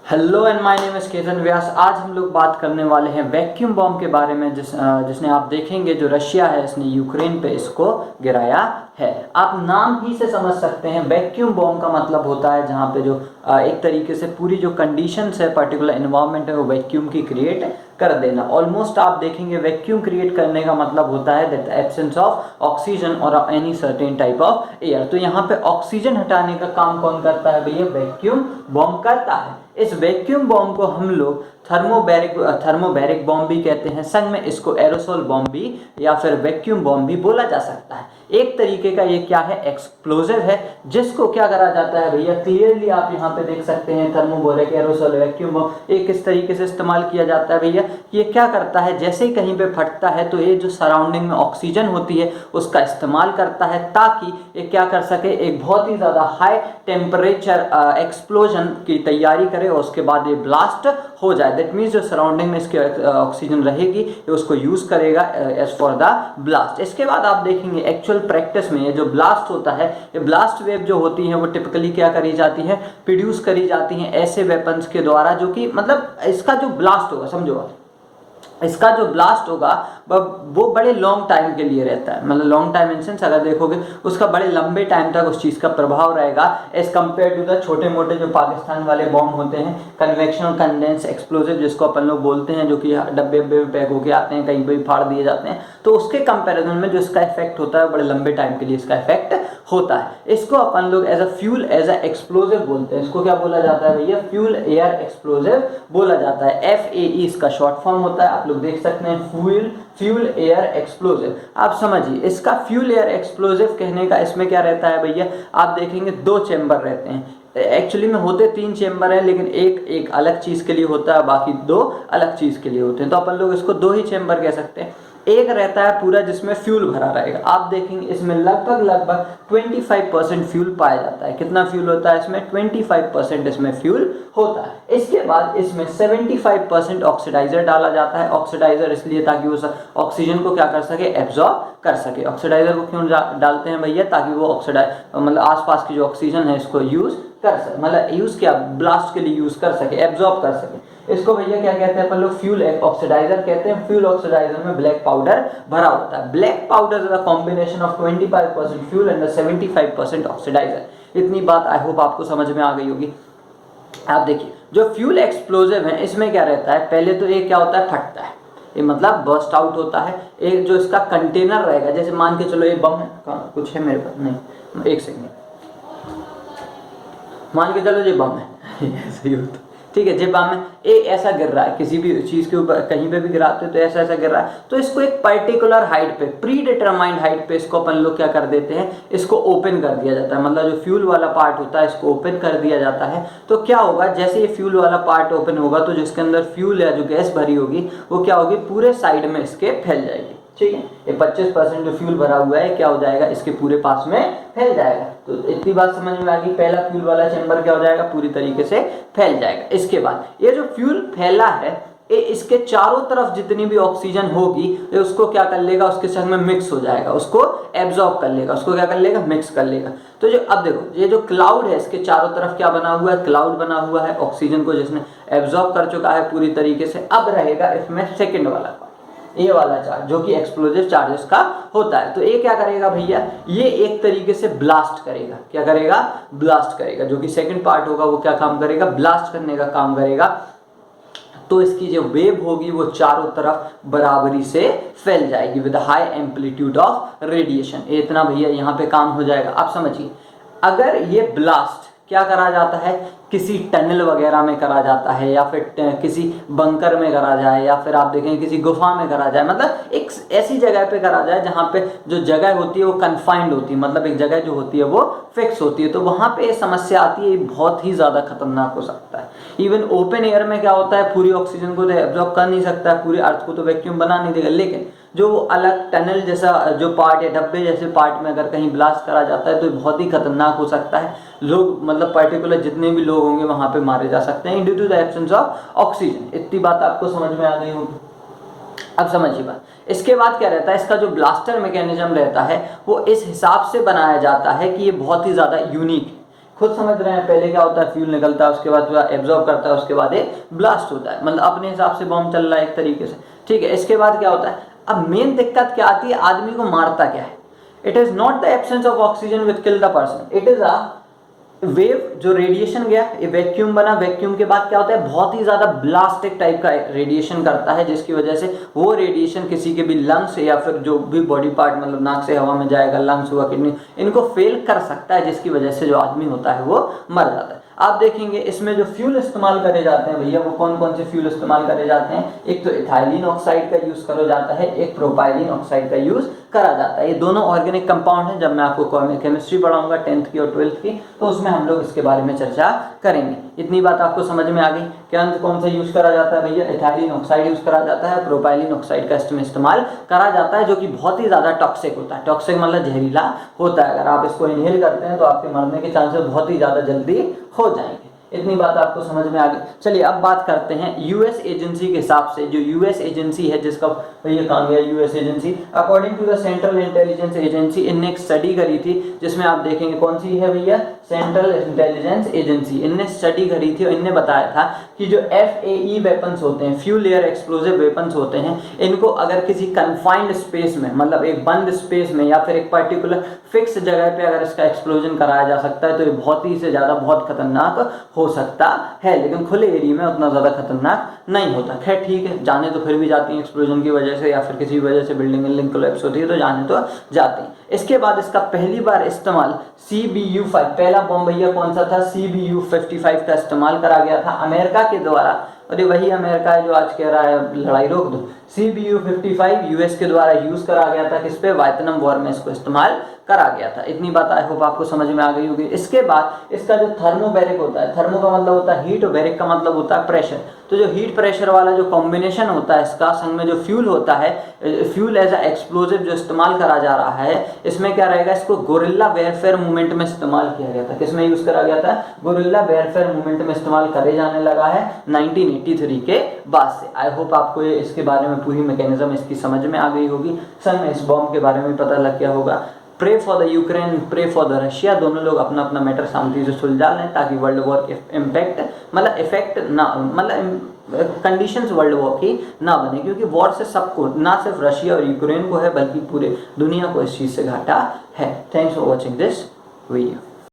Hello and my name is Ketan Vyas. आज हम लोग बात करने वाले हैं वैक्यूम बॉम्ब के बारे में जिसने आप देखेंगे जो रशिया है इसने यूक्रेन पे इसको गिराया है। आप नाम ही से समझ सकते हैं वैक्यूम बॉम्ब का मतलब होता है जहाँ पे जो एक तरीके से पूरी जो कंडीशंस है पर्टिकुलर एनवायरनमेंट है वो वैक्यूम की क्रिएट कर देना। ऑलमोस्ट आप देखेंगे वैक्यूम क्रिएट करने का मतलब होता है दैट एब्सेंस ऑफ ऑक्सीजन और any certain type of air. तो यहाँ पे ऑक्सीजन हटाने का काम कौन करता है भैया? वैक्यूम बॉम्ब करता है। इस वैक्यूम बॉम्ब को हम लोग थर्मोबैरिक बॉम्ब भी कहते हैं, संग में इसको एरोसोल बॉम्ब भी या फिर वैक्यूम बॉम्ब भी बोला जा सकता है। एक तरीके का ये क्या है? एक्सप्लोजिव है, जिसको क्या करा जाता है भैया? क्लियरली आप यहाँ पे देख सकते हैं थर्मोबैरिक, एरोसोल, वैक्यूम बॉम्ब एक किस तरीके से इस्तेमाल किया जाता है भैया। ये क्या करता है, जैसे ही कहीं पे फटता है तो ये जो सराउंडिंग में ऑक्सीजन होती है उसका इस्तेमाल करता है ताकि ये क्या कर सके, एक बहुत ही ज़्यादा हाई टेम्परेचर एक्सप्लोजन की तैयारी करे और उसके बाद ये ब्लास्ट हो जाए। दैट मीन्स जो सराउंडिंग में इसके ऑक्सीजन रहेगी ये उसको यूज़ करेगा एज फॉर द ब्लास्ट। इसके बाद आप देखेंगे एक्चुअल प्रैक्टिस में ये जो ब्लास्ट होता है, ये ब्लास्ट वेव जो होती है वो टिपिकली क्या करी जाती है? प्रोड्यूस करी जाती हैं ऐसे वेपन्स के द्वारा जो कि मतलब इसका जो ब्लास्ट होगा, समझो इसका जो ब्लास्ट होगा वो बड़े लॉन्ग टाइम के लिए रहता है। मतलब लॉन्ग टाइम इन सेंस अगर देखोगे उसका बड़े लंबे टाइम तक उस चीज़ का प्रभाव रहेगा एज कम्पेयर टू द छोटे मोटे जो पाकिस्तान वाले बॉम्ब होते हैं, कन्वेक्शनल कंडेंस एक्सप्लोजिव जिसको अपन लोग बोलते हैं, जो कि डब्बे में पैक होके आते हैं, कहीं पर भी फाड़ दिए जाते हैं। तो उसके कंपेरिजन में जो इसका इफेक्ट होता है बड़े लंबे टाइम के लिए इसका इफेक्ट होता है। इसको अपन लोग as a fuel, as a explosive बोलते हैं। इसको क्या बोला जाता है भैया? फ्यूल एयर एक्सप्लोजिव बोला जाता है। FAE इसका शॉर्ट फॉर्म होता है, आप लोग देख सकते हैं फ्यूल एयर एक्सप्लोजिव। आप समझिए इसका फ्यूल एयर एक्सप्लोजिव कहने का इसमें क्या रहता है भैया? आप देखेंगे 2 चेंबर रहते हैं। एक्चुअली में होते 3 चेंबर हैं, लेकिन एक अलग चीज़ के लिए होता है, बाकी 2 अलग चीज़ के लिए होते हैं। तो अपन लोग इसको 2 ही चेंबर कह सकते हैं। एक रहता है पूरा जिसमें फ्यूल भरा रहेगा। आप देखेंगे इसमें लगभग 25% फ्यूल पाया जाता है। कितना फ्यूल होता है इसमें? 25% इसमें फ्यूल होता है। इसके बाद इसमें 75% ऑक्सीडाइजर डाला जाता है। ऑक्सीडाइजर इसलिए ताकि वो ऑक्सीजन को क्या कर सके? एब्जॉर्ब कर सके। ऑक्सीडाइजर को क्यों डालते हैं भैया? ताकि वो मतलब आसपास की जो ऑक्सीजन है इसको यूज कर सके, मतलब यूज क्या, ब्लास्ट के लिए यूज कर सके, एब्जॉर्ब कर सके। इसको भैया क्या कहते हैं अपन लोग? फ्यूल ऑक्सीडाइजर कहते हैं। फ्यूल ऑक्सीडाइजर में ब्लैक पाउडर भरा होता है। Black powder is a combination of 25% fuel and 75% oxidiser. इतनी बात आई होप आपको समझ में आ गई होगी। आप देखिए जो फ्यूल एक्सप्लोजिव है इसमें क्या रहता है? पहले तो ये क्या होता है? फटता है, ये मतलब बर्स्ट आउट होता है। एक जो इसका कंटेनर रहेगा, जैसे मान के चलो ये बम है, कुछ है मेरे पास नहीं, एक सेकंड, मान के चलो ये बम है ऐसे ही होता, ठीक है, जब बम है ये ऐसा गिर रहा है, किसी भी चीज़ के ऊपर कहीं पे भी गिराते हो तो ऐसा गिर रहा है, तो इसको एक पर्टिकुलर हाइट पे, प्री डिटरमाइंड हाइट पे इसको अपन लोग क्या कर देते हैं? इसको ओपन कर दिया जाता है। मतलब जो फ्यूल वाला पार्ट होता है इसको ओपन कर दिया जाता है। तो क्या होगा, जैसे ये फ्यूल वाला पार्ट ओपन होगा तो जिसके अंदर फ्यूल या जो गैस भरी होगी वो क्या होगी? पूरे साइड में इसके फैल जाएगी। ठीक है, ये 25% जो फ्यूल भरा हुआ है क्या हो जाएगा? इसके पूरे पास में फैल जाएगा। तो इतनी बात समझ में आ गई। पहला फ्यूल वाला चैम्बर क्या हो जाएगा? पूरी तरीके से फैल जाएगा। इसके बाद ये जो फ्यूल फैला है ये इसके चारों तरफ जितनी भी ऑक्सीजन होगी ये उसको क्या कर लेगा? उसके संग में मिक्स हो जाएगा, उसको एब्जॉर्ब कर लेगा, उसको क्या कर लेगा? मिक्स कर लेगा। तो जो अब देखो ये जो क्लाउड है इसके चारों तरफ क्या बना हुआ है? क्लाउड बना हुआ है। ऑक्सीजन को जिसने एब्जॉर्ब कर चुका है पूरी तरीके से। अब रहेगा इसमें सेकेंड वाला, ये वाला चार्ज जो कि एक्सप्लोजिव चार्जेस का होता है। तो ये क्या करेगा भैया? ये एक तरीके से ब्लास्ट करेगा। क्या करेगा? ब्लास्ट करेगा। जो कि सेकंड पार्ट होगा वो क्या काम करेगा? ब्लास्ट करने का काम करेगा। तो इसकी जो वेव होगी वो चारों तरफ बराबरी से फैल जाएगी with high amplitude of radiation. इतना भैया यहाँ पे काम हो जाएगा। आप समझिए अगर ये ब्लास्ट क्या करा जाता है? किसी टनल वगैरह में करा जाता है या फिर किसी बंकर में करा जाए या फिर आप देखें किसी गुफा में करा जाए, मतलब एक ऐसी जगह पे करा जाए जहाँ पे जो जगह होती है वो कन्फाइंड होती है, मतलब एक जगह जो होती है वो फिक्स होती है, तो वहाँ पे समस्या आती है, बहुत ही ज़्यादा खतरनाक हो सकता है। इवन ओपन एयर में क्या होता है? पूरी ऑक्सीजन को तो एब्जॉर्ब कर नहीं सकता है, पूरी अर्थ को तो वैक्यूम बना नहीं देगा, लेकिन जो अलग टनल जैसा जो पार्ट है, डब्बे जैसे पार्ट में अगर कहीं ब्लास्ट करा जाता है तो बहुत ही खतरनाक हो सकता है। लोग मतलब पर्टिकुलर जितने भी लोग होंगे वहां पे मारे जा सकते हैं due to the absence of oxygen. इतनी बात आपको समझ में आ गई होगी। अब समझिए बात, इसके बाद क्या रहता है? इसका जो ब्लास्टर मैकेनिज्म रहता है वो इस हिसाब से बनाया जाता है कि ये बहुत ही ज़्यादा यूनिक, खुद समझ रहे हैं, पहले क्या होता है, फ्यूल निकलता है, उसके बाद पूरा एब्जॉर्ब करता है, उसके बाद ये ब्लास्ट होता है, मतलब अपने हिसाब से बॉम्ब चल रहा है एक तरीके से, ठीक है। इसके बाद क्या होता है, अब मेन दिक्कत क्या आती है, आदमी को मारता क्या है। It is not the absence of oxygen which kill the person, it is a wave, जो रेडिएशन गया, ये वैक्यूम बना, वैक्यूम के बाद क्या होता है, बहुत ही ज्यादा ब्लास्टिक टाइप का रेडिएशन करता है, जिसकी वजह से वो रेडिएशन किसी के भी लंग्स या फिर जो भी बॉडी पार्ट, मतलब नाक से हवा में जाएगा, लंग्स हुआ, किडनी, इनको फेल कर सकता है, जिसकी वजह से जो आदमी होता है वो मर जाता है। आप देखेंगे इसमें जो फ्यूल इस्तेमाल करे जाते हैं भैया, वो कौन कौन से फ्यूल इस्तेमाल करे जाते हैं, एक तो इथाइलिन ऑक्साइड का यूज करा जाता है, एक प्रोपाइलिन ऑक्साइड का यूज करा जाता है। ये दोनों ऑर्गेनिक कंपाउंड हैं, जब मैं आपको केमिस्ट्री पढ़ाऊंगा 10th की और 12th की, तो उसमें हम लोग इसके बारे में चर्चा करेंगे। इतनी बात आपको समझ में आ गई। क्या कौन सा यूज करा जाता है भैया, इथाइलिन ऑक्साइड यूज करा जाता है, प्रोपाइलिन ऑक्साइड का इस्तेमाल करा जाता है, जो कि बहुत ही ज्यादा टॉक्सिक होता है। टॉक्सिक मतलब जहरीला होता है, अगर आप इसको इनहेल करते हैं तो आपके मरने के चांसेस बहुत ही ज्यादा जल्दी हो जाएंगे। इतनी बात आपको समझ में आ गई। चलिए अब बात करते हैं यूएस एजेंसी के हिसाब से, जो यूएस एजेंसी है, जिसका ये काम गया US agency, according to the central intelligence agency, इनने एक स्टडी करी थी, जिसमें आप देखेंगे कौन सी है भैया, सेंट्रल इंटेलिजेंस एजेंसी, इनने स्टडी करी थी और इनने बताया था कि जो FAE वेपन्स होते हैं, फ्यूल एयर एक्सप्लोजिव वेपन्स होते हैं, इनको अगर किसी कन्फाइंड स्पेस में, मतलब एक बंद स्पेस में या फिर एक पर्टिकुलर फिक्स जगह पे अगर इसका एक्सप्लोजन कराया जा सकता है, तो ये बहुत ही से ज़्यादा बहुत खतरनाक हो सकता है, लेकिन खुले एरिया में उतना ज़्यादा खतरनाक नहीं होता। खैर ठीक है, जाने तो फिर भी जाती हैं एक्सप्लोजन की वजह से, या फिर किसी वजह से बिल्डिंग कोलैप्स होती है तो जाने तो जाते हैं। इसके बाद इसका पहली बार इस्तेमाल CBU-5, पहला बॉम्ब भैया कौन सा था, CBU-55 का इस्तेमाल करा गया था अमेरिका के द्वारा, और ये वही अमेरिका है जो आज कह रहा है लड़ाई रोक दो। CBU-55 यूएस के द्वारा यूज करा गया था, किस पे, वियतनाम वॉर में इसको इस्तेमाल करा गया था। इतनी बात आई होप आपको समझ में आ गई होगी। इसके बाद इसका जो थर्मोबैरिक होता है, थर्मो का मतलब होता है हीट और बैरिक का मतलब होता है प्रेशर, तो जो हीट प्रेशर वाला जो कॉम्बिनेशन होता है इसका, संग में जो फ्यूल होता है, फ्यूल एज अ एक्सप्लोजिव जो इस्तेमाल करा जा रहा है, इसमें क्या रहेगा, इसको गोरिल्ला वेयरफेयर मूवमेंट में इस्तेमाल किया गया था। किसमें यूज करा गया था, गोरिल्ला वेयरफेयर मूवमेंट में इस्तेमाल करे जाने लगा है 1983 के बाद से। आई होप आपको ये इसके बारे में पूरी मैकेनिज्म इसकी समझ में आ गई होगी। संग में इस बॉम्ब के बारे में पता लग गया होगा। Pray for the Ukraine, pray for the Russia, दोनों लोग अपना अपना मैटर शांति से सुलझा लें, ताकि वर्ल्ड वॉर के इफेक्ट ना, मतलब कंडीशंस वर्ल्ड वॉर की ना बने, क्योंकि वॉर से सबको, ना सिर्फ रशिया और यूक्रेन को है, बल्कि पूरे दुनिया को इस चीज़ से घाटा है। Thanks for watching this video.